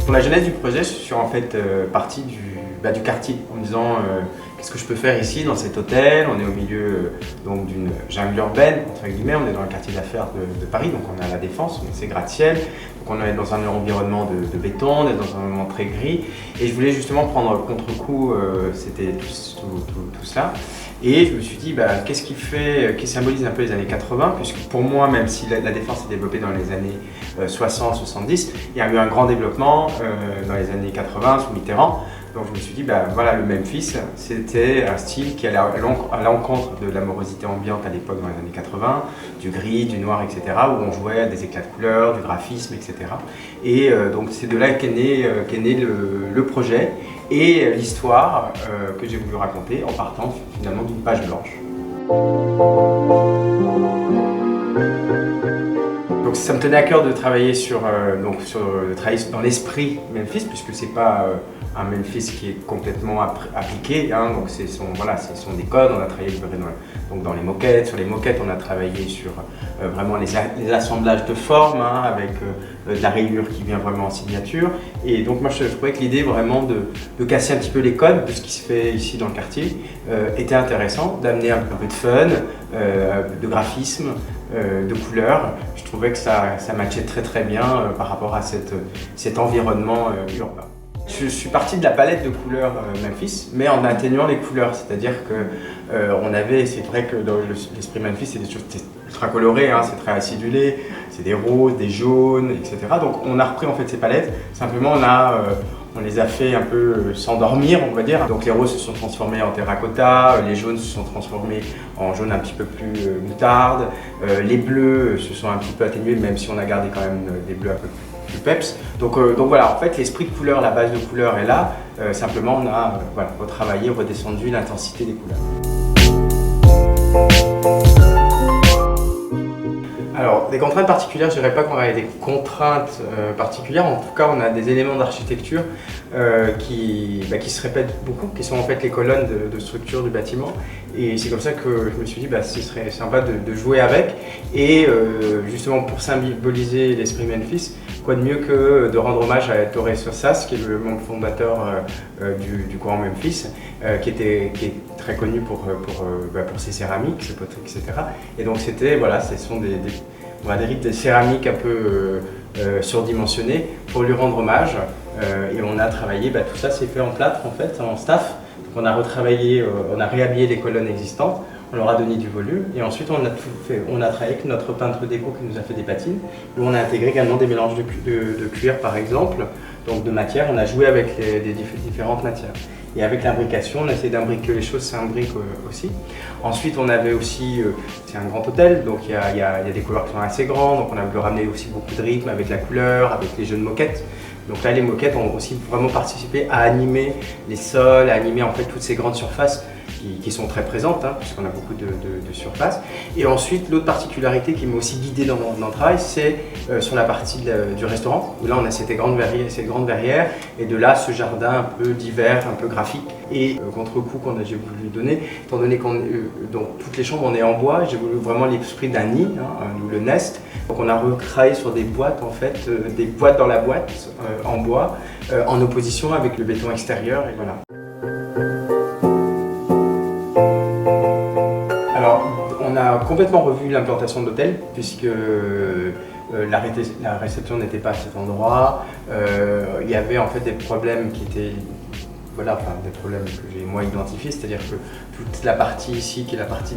Pour la genèse du projet, je suis en fait parti du quartier en me disant qu'est-ce que je peux faire ici dans cet hôtel. On est au milieu donc d'une jungle urbaine, entre guillemets, on est dans le quartier d'affaires de Paris, donc on est à la Défense, donc c'est gratte-ciel. Donc on est dans un environnement de béton, on est dans un environnement très gris. Et je voulais justement prendre contre-coup, c'était tout cela. Et je me suis dit, qu'est-ce qui symbolise un peu les années 80, puisque pour moi, même si la Défense s'est développée dans les années 60-70, il y a eu un grand développement dans les années 80 sous Mitterrand. Donc je me suis dit, voilà, le Memphis, c'était un style qui allait à l'encontre de la morosité ambiante à l'époque dans les années 80, du gris, du noir, etc., où on jouait à des éclats de couleurs, du graphisme, etc. Et donc c'est de là qu'est né le projet et l'histoire que j'ai voulu raconter en partant finalement d'une page blanche. Donc ça me tenait à cœur de travailler travailler dans l'esprit Memphis, puisque c'est pas un Memphis qui est complètement appliqué, hein, donc ce sont des codes. On a travaillé dans les moquettes. Sur les moquettes, on a travaillé sur vraiment les assemblages de formes, hein, avec de la rayure qui vient vraiment en signature. Et donc moi je trouvais que l'idée vraiment de casser un petit peu les codes de ce qui se fait ici dans le quartier était intéressant, d'amener un peu de fun, de graphisme, de couleurs. Je trouvais que ça matchait très bien par rapport à cet environnement urbain. Je suis parti de la palette de couleurs Memphis, mais en atténuant les couleurs, c'est-à-dire que c'est vrai que dans l'esprit Memphis, c'est des choses ultra colorées, hein, c'est très acidulé, c'est des roses, des jaunes, etc. Donc on a repris en fait ces palettes, simplement on les a fait un peu s'endormir, on va dire. Donc les roses se sont transformées en terracotta, les jaunes se sont transformés en jaune un petit peu plus moutarde, les bleus se sont un petit peu atténués, même si on a gardé quand même des bleus un peu plus peps. Donc voilà, en fait l'esprit de couleur, la base de couleur est là, simplement on a retravaillé, redescendu l'intensité des couleurs. Alors, des contraintes particulières, je ne dirais pas qu'on a des contraintes particulières, en tout cas on a des éléments d'architecture qui se répètent beaucoup, qui sont en fait les colonnes de structure du bâtiment. Et c'est comme ça que je me suis dit ce serait sympa de jouer avec. Et justement pour symboliser l'esprit Memphis, quoi de mieux que de rendre hommage à Torres Sorsas, qui est le membre fondateur du courant Memphis, qui est très connu pour ses céramiques, ses poteries, etc. Et donc c'était, ce sont des céramiques un peu surdimensionnées pour lui rendre hommage. Et on a travaillé, tout ça s'est fait en plâtre en fait, en staff. Donc on a retravaillé, on a réhabillé les colonnes existantes, on leur a donné du volume et ensuite on a travaillé avec notre peintre déco qui nous a fait des patines, où on a intégré également des mélanges de cuir par exemple, donc de matière. On a joué avec des différentes matières. Et avec l'imbrication, on a essayé d'imbriquer les choses, ça imbrique aussi. Ensuite, on avait aussi, c'est un grand hôtel, donc il y a des couleurs qui sont assez grandes, donc on a voulu ramener aussi beaucoup de rythme avec la couleur, avec les jeux de moquettes. Donc là, les moquettes ont aussi vraiment participé à animer les sols, à animer en fait toutes ces grandes surfaces qui sont très présentes, hein, puisqu'on a beaucoup de surfaces. Et ensuite, l'autre particularité qui m'a aussi guidé dans le travail, c'est sur la partie du restaurant, où là on a cette grande verrière, et de là ce jardin un peu divers, un peu graphique. Et contre-coup j'ai voulu lui donner, étant donné donc toutes les chambres on est en bois, j'ai voulu vraiment l'esprit d'un nid, hein, le nest. Donc on a recréé sur des boîtes en fait, des boîtes dans la boîte en bois, en opposition avec le béton extérieur, et voilà. Alors, on a complètement revu l'implantation de l'hôtel, puisque la réception n'était pas à cet endroit. Il y avait en fait des problèmes qui étaient, des problèmes que j'ai moi identifiés, c'est-à-dire que toute la partie ici, qui est la partie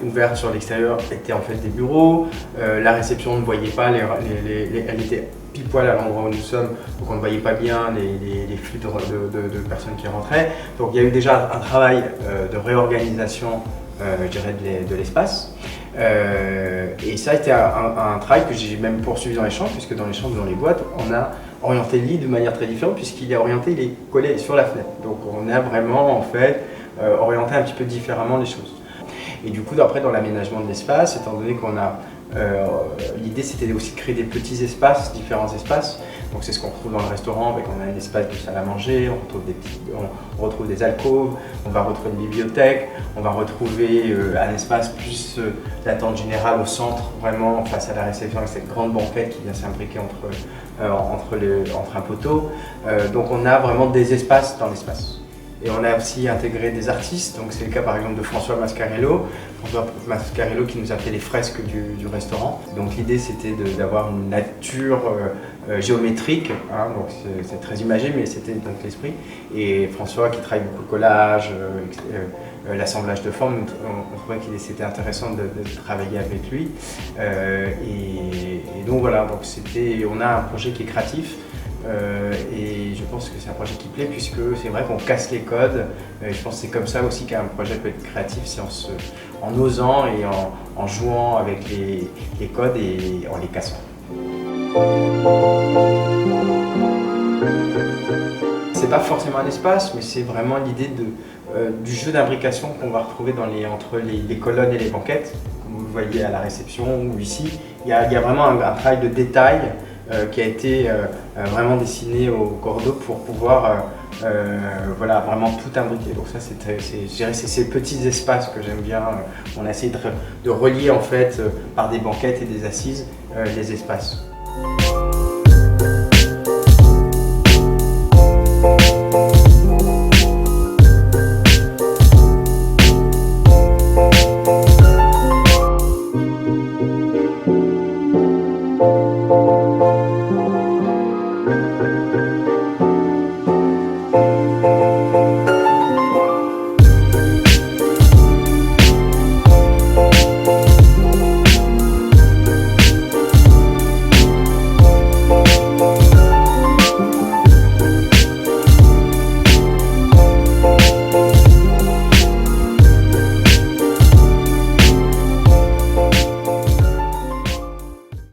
ouverte sur l'extérieur, était en fait des bureaux. La réception, on ne voyait pas, elle était pile poil à l'endroit où nous sommes, donc on ne voyait pas bien les flux de personnes qui rentraient. Donc il y a eu déjà un travail de réorganisation, je dirais, de l'espace. Et ça a été un travail que j'ai même poursuivi dans les chambres, puisque dans les chambres, dans les boîtes, on a orienté le lit de manière très différente puisqu'il est orienté, il est collé sur la fenêtre. Donc on a vraiment en fait orienté un petit peu différemment les choses. Et du coup, après, dans l'aménagement de l'espace, étant donné qu'on a l'idée c'était aussi de créer des petits espaces, différents espaces. Donc c'est ce qu'on retrouve dans le restaurant, avec on a un espace de salle à manger, on retrouve des alcôves, on va retrouver une bibliothèque, on va retrouver un espace plus d'attente générale au centre, vraiment face à la réception avec cette grande banquette qui vient s'imbriquer entre un poteau. Donc on a vraiment des espaces dans l'espace. Et on a aussi intégré des artistes, donc c'est le cas par exemple de François Mascarello. François Mascarello qui nous a fait les fresques du restaurant. Donc l'idée c'était d'avoir une nature géométrique, hein, donc c'est très imagé mais c'était donc l'esprit. Et François qui travaille beaucoup le collage, l'assemblage de formes, on trouvait qu'il c'était intéressant de travailler avec lui. Et donc voilà, donc on a un projet qui est créatif. Et je pense que c'est un projet qui plaît puisque c'est vrai qu'on casse les codes. Je pense que c'est comme ça aussi qu'un projet peut être créatif, c'est en osant et en jouant avec les codes et en les cassant. C'est pas forcément un espace, mais c'est vraiment l'idée du jeu d'imbrication qu'on va retrouver entre les colonnes et les banquettes, comme vous le voyez à la réception ou ici. Il y a vraiment un travail de détail qui a été vraiment dessiné au cordeau pour pouvoir voilà, vraiment tout imbriquer. Donc ça, je dirais c'est ces petits espaces que j'aime bien. On a essayé de relier en fait par des banquettes et des assises les espaces.